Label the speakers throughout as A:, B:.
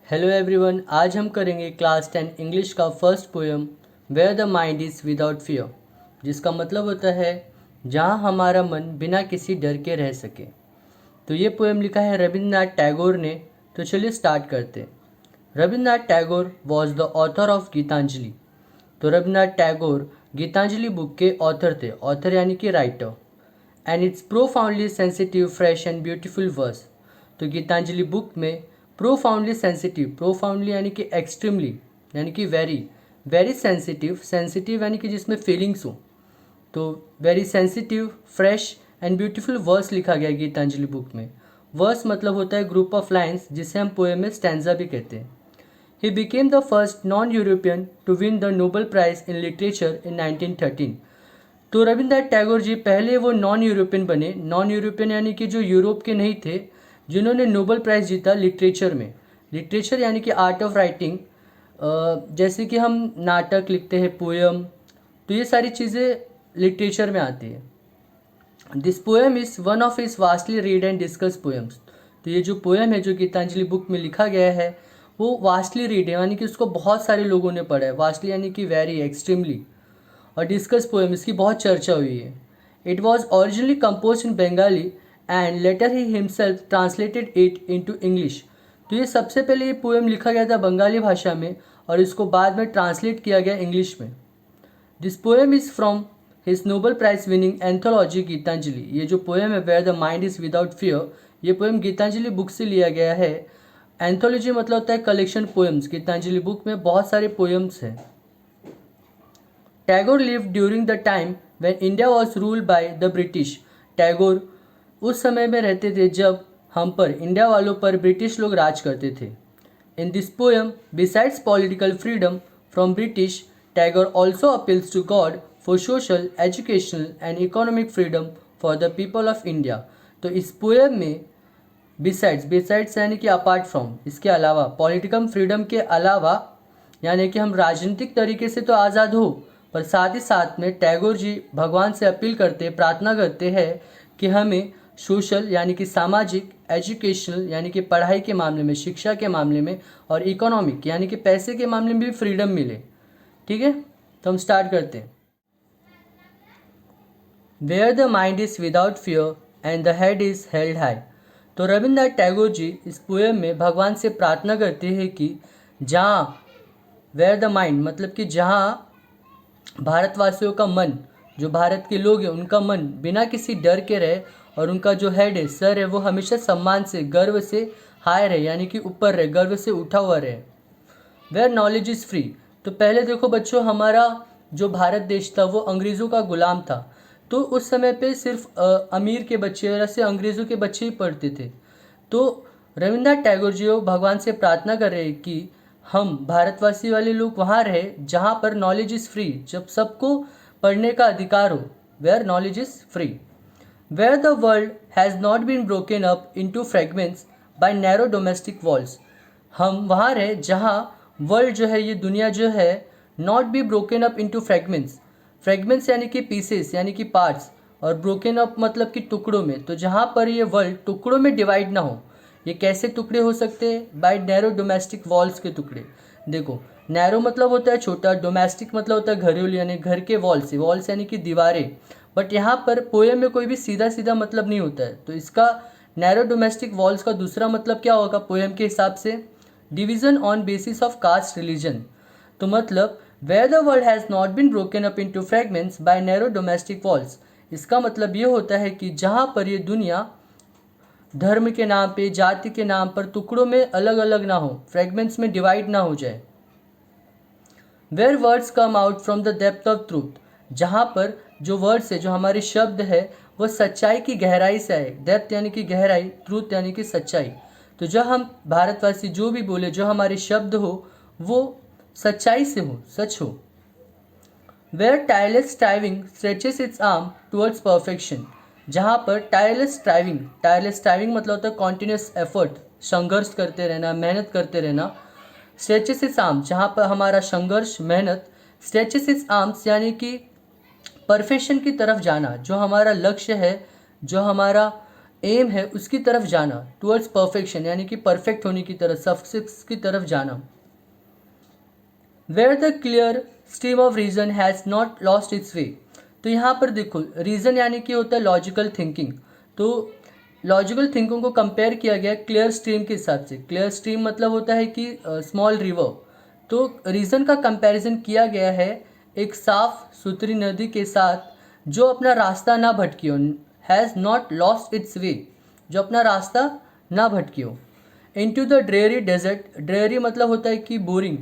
A: Hello everyone, आज हम करेंगे क्लास 10 इंग्लिश का first poem where the mind is without fear, जिसका मतलब होता है जहाँ हमारा मन बिना किसी डर के रह सके। तो ये पोएम लिखा है रविंद्रनाथ टैगोर ने। तो चलिए स्टार्ट करते हैं। Rabindranath Tagore was the author of Gitanjali. तो रविंद्रनाथ टैगोर गीतांजलि बुक के ऑथर थे, ऑथर यानी कि writer. And it's profoundly sensitive, fresh and beautiful verse. तो गीतांजलि बुक में प्रोफाउंडली सेंसिटिव, प्रोफाउंडली यानी कि एक्सट्रीमली यानी कि वेरी, वेरी सेंसिटिव, सेंसिटिव यानी कि जिसमें फीलिंग्स हो, तो very sensitive, fresh and beautiful verse लिखा गया गीतांजलि बुक में। वर्स मतलब होता है ग्रुप ऑफ लाइन्स, जिसे हम पोएम में स्टैंजा भी कहते हैं। He became the first non European to win the Nobel prize in literature in 1913। तो रविंद्रनाथ टैगोर जी पहले वो नॉन यूरोपियन बने। नॉन यूरोपियन यानी कि जो यूरोप के नहीं थे, जिन्होंने नोबेल प्राइज़ जीता लिटरेचर में। लिटरेचर यानी कि आर्ट ऑफ राइटिंग, जैसे कि हम नाटक लिखते हैं, पोएम, तो ये सारी चीज़ें लिटरेचर में आती है। This poem is one of his vastly read and discuss poems. तो ये जो पोएम है जो गीतांजलि बुक में लिखा गया है वो वास्टली रीड है, यानी कि उसको बहुत सारे लोगों ने पढ़ा है। वास्टली यानी कि वेरी, एक्सट्रीमली। और डिस्कस पोएम, इसकी बहुत चर्चा हुई है। It was originally compose in Bengali and later he himself translated it into English. तो ये सबसे पहले ये पोएम लिखा गया था बंगाली भाषा में और इसको बाद में ट्रांसलेट किया गया इंग्लिश में। This poem is from his Nobel prize winning anthology Gitanjali. ये जो पोएम है where the mind is without fear, ये पोएम गीतांजलि बुक से लिया गया है। एंथोलॉजी मतलब होता है कलेक्शन पोएम्स। गीतांजलि बुक में बहुत सारे पोएम्स हैं। Tagore lived during the time when India was ruled by the British। Tagore उस समय में रहते थे जब हम पर, इंडिया वालों पर ब्रिटिश लोग राज करते थे। In this poem besides political freedom from British, Tagore also appeals to God for social, educational and economic freedom for the people of India. तो इस पोएम में बिसाइड्स, बिसाइड्स यानी कि अपार्ट फ्रॉम, इसके अलावा, पॉलिटिकल फ्रीडम के अलावा, यानी कि हम राजनीतिक तरीके से तो आज़ाद हो, पर साथ ही साथ में टैगोर जी भगवान से अपील करते, प्रार्थना करते हैं कि हमें सोशल यानी कि सामाजिक, एजुकेशनल यानी कि पढ़ाई के मामले में, शिक्षा के मामले में, और इकोनॉमिक यानी कि पैसे के मामले में भी फ्रीडम मिले। ठीक है, तो हम स्टार्ट करते हैं। Where the mind is without fear and the head is held high. तो रविंद्रनाथ टैगोर जी इस पोएम में भगवान से प्रार्थना करते हैं कि जहाँ, वेयर द माइंड मतलब कि जहाँ भारतवासियों का मन, जो भारत के लोग हैं उनका मन बिना किसी डर के रहे, और उनका जो हेड है, सर है, वो हमेशा सम्मान से, गर्व से हाई रहे, यानी कि ऊपर रहे, गर्व से उठा हुआ रहे। Where knowledge is free. तो पहले देखो बच्चों, हमारा जो भारत देश था वो अंग्रेज़ों का गुलाम था। तो उस समय पे सिर्फ अमीर के बच्चे, ऐसे अंग्रेज़ों के बच्चे ही पढ़ते थे। तो रविंद्रनाथ टैगोर जी वो भगवान से प्रार्थना कर रहे हैं कि हम भारतवासी वाले लोग वहाँ रहे जहाँ पर नॉलेज इज़ फ्री, जब सबको पढ़ने का अधिकार हो। Where knowledge is free, where the world has not been broken up into fragments by narrow domestic walls. हम वहाँ रहे जहाँ वर्ल्ड जो है, ये दुनिया जो है, not be broken up into fragments. Fragments यानी कि पीसेस यानी कि पार्ट्स, और ब्रोकन अप मतलब कि टुकड़ों में। तो जहाँ पर ये वर्ल्ड टुकड़ों में डिवाइड ना हो। ये कैसे टुकड़े हो सकते हैं? बाय नैरो डोमेस्टिक वॉल्स के टुकड़े। देखो, नैरो मतलब होता है छोटा, डोमेस्टिक मतलब होता है घरेलू यानी घर के वॉल्स, वॉल्स यानी कि दीवारें। बट यहाँ पर पोएम में कोई भी सीधा सीधा मतलब नहीं होता है। तो इसका नैरो डोमेस्टिक वॉल्स का दूसरा मतलब क्या होगा पोएम के हिसाब से? Division on basis of caste religion. तो मतलब where the world has not been broken up into fragments by narrow domestic walls. इसका मतलब ये होता है कि जहाँ पर ये दुनिया धर्म के नाम पे, जाति के नाम पर टुकड़ों में अलग अलग ना हो, फ्रेगमेंट्स में डिवाइड ना हो जाए। Where words come out from the depth of truth. जहाँ पर जो वर्ड्स है, जो हमारे शब्द है, वो सच्चाई की गहराई से आए। डेप्थ यानी कि गहराई, ट्रूथ यानी कि सच्चाई। तो जब हम भारतवासी जो भी बोले, जो हमारे शब्द हो, वो सच्चाई से हो, सच हो। Where tireless striving stretches its arm towards perfection. जहाँ पर टायरलेस स्ट्राइविंग मतलब होता है कॉन्टिन्यूस एफर्ट, संघर्ष करते रहना, मेहनत करते रहना। स्ट्रेचेस इट्स आर्म्स, जहाँ पर हमारा संघर्ष, मेहनत, स्ट्रेचेस इट्स आर्म्स यानी कि परफेक्शन की तरफ जाना, जो हमारा लक्ष्य है, जो हमारा एम है उसकी तरफ जाना, टुवर्ड्स परफेक्शन यानी कि परफेक्ट होने की तरफ, सक्सेस की तरफ जाना। Where the clear stream of reason has not lost its way, तो यहाँ पर देखो रीज़न यानी कि होता है लॉजिकल थिंकिंग, तो लॉजिकल थिंकिंग को कंपेयर किया गया क्लियर स्ट्रीम के हिसाब से। क्लियर स्ट्रीम मतलब होता है कि स्मॉल रिवर, तो रीज़न का कंपैरिजन किया गया है एक साफ सुथरी नदी के साथ जो अपना रास्ता ना भटकी हो, has not lost its way, जो अपना रास्ता ना भटकी हो। Into the dreary desert, dreary मतलब होता है कि boring,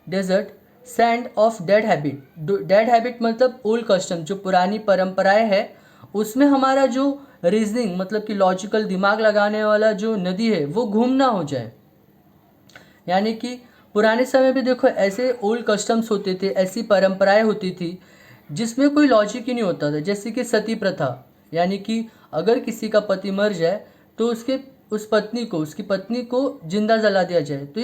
A: desert sand of dead habit, dead habit मतलब ओल्ड कस्टम, जो पुरानी परंपराएं है उसमें हमारा जो रीजनिंग मतलब कि लॉजिकल दिमाग लगाने वाला जो नदी है वो गुम ना हो जाए। यानी कि पुराने समय में देखो ऐसे ओल्ड कस्टम्स होते थे, ऐसी परंपराएं होती थी जिसमें कोई लॉजिक ही नहीं होता था, जैसे कि सती प्रथा, यानी कि अगर किसी का पति मर जाए तो उसकी पत्नी को जिंदा जला दिया जाए, तो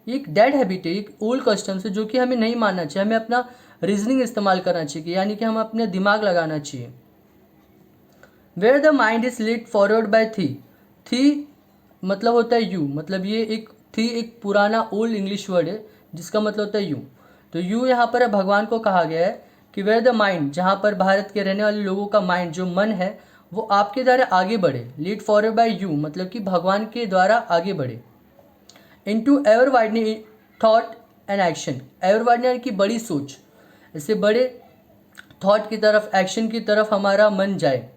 A: एक डेड हैबिट है, एक ओल्ड कस्टम्स है जो कि हमें नहीं मानना चाहिए। हमें अपना रीजनिंग इस्तेमाल करना चाहिए, यानी कि हम अपने दिमाग लगाना चाहिए। Where the mind is lead forward by thee मतलब होता है यू, मतलब ये एक पुराना ओल्ड इंग्लिश वर्ड है जिसका मतलब होता है यू। तो यू यहाँ पर भगवान को कहा गया है कि वेयर द माइंड, जहाँ पर भारत के रहने वाले लोगों का माइंड जो मन है वो आपके द्वारा आगे बढ़े, लीड फॉरवर्ड बाय यू मतलब कि भगवान के द्वारा आगे बढ़े। Into ever widening thought and action, ever widening यानी कि बड़ी सोच, इससे बड़े थॉट की तरफ, एक्शन की तरफ हमारा मन जाए।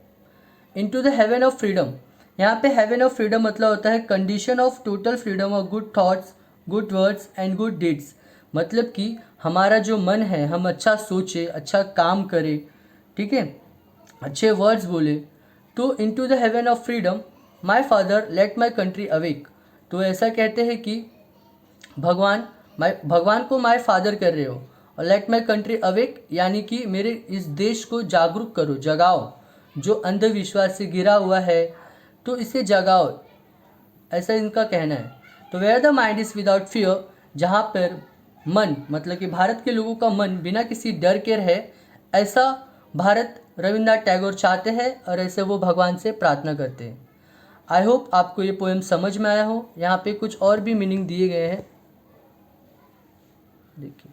A: Into the haven of freedom, यहाँ पे हेवन ऑफ फ्रीडम मतलब होता है condition of total freedom of good thoughts, good words and good deeds, मतलब कि हमारा जो मन है हम अच्छा सोचे, अच्छा काम करें, ठीक है, अच्छे वर्ड्स बोले। तो into the haven of freedom my father let my country awake, तो ऐसा कहते हैं कि भगवान को माय फादर कर रहे हो, और लेट माय कंट्री अवेक यानी कि मेरे इस देश को जागरूक करो, जगाओ, जो अंधविश्वास से घिरा हुआ है तो इसे जगाओ, ऐसा इनका कहना है। तो where the mind is without fear, जहाँ पर मन मतलब कि भारत के लोगों का मन बिना किसी डर के रहे, ऐसा भारत रविन्द्रनाथ टैगोर चाहते हैं और ऐसे वो भगवान से प्रार्थना करते हैं। आई होप आपको ये पोएम समझ में आया हो। यहाँ पे कुछ और भी मीनिंग दिए गए हैं, देखिए।